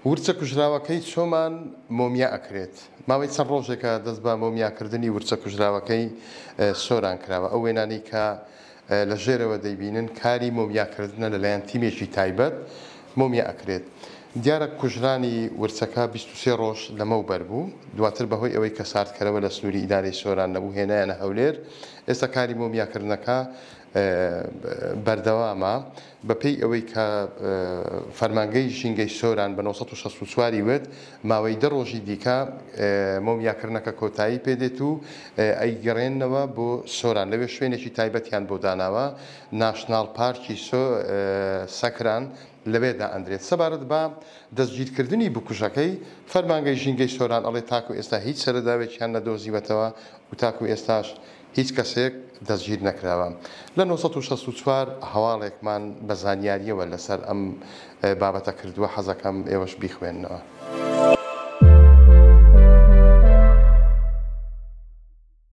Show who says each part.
Speaker 1: ورچە کوژراوەکەی چۆمان مۆمیا ئەکرێت ماوەی چەند ڕۆژێکە دەست بە مۆمیاکردنی ورچە کوژراوەکەی سۆران کراوە ئەو وێنانەی کە لە ژێرەوە دەیبینن کاری مۆمیاکردنە لەلایەن تیمێکی تایبەت مۆمیا ئەکرێت دیارە کوژرانی ورچەکە 23 ڕۆژ لەمەوبەر بوو دواتر بەهۆی ئەوەی کە ساردکەرەوە لە سنووری ئیدارەی سۆران نەبوو هێنایانە هەولێر ئێستا کاری مۆمیاکردنەکە بەردەوامە بەپێی ئەوەی کە فەرمانگەی ژینگەی سۆران بە 1964 وت ماوەی 10 ڕۆژی دیکە مۆمیاکردنەکە کۆتایی پێدێت و ئەیگەڕێنەوە بۆ سۆران لەوێ شوێنێکی تایبەتیان بۆ داناوە ناشناڵ پارکی سەکران لەوێدا ئەندرێت سەبارەت بە دەستگیرکردنی بکوژەکەی فەرمانگەی ژینگەی سۆران ئەڵێ تاکو ئێستا هیچ سەررداوێکیان نەدۆزیوەتەوە و تاکو ئێستاش هیچ کەسێک دەستگیر نەکراوە لە 1964 هەواڵێکمان بە زانیاریەوە لەسەر ئەم بابەتە کردووە حەزەکەم ئێوەش بیخوێننەوە.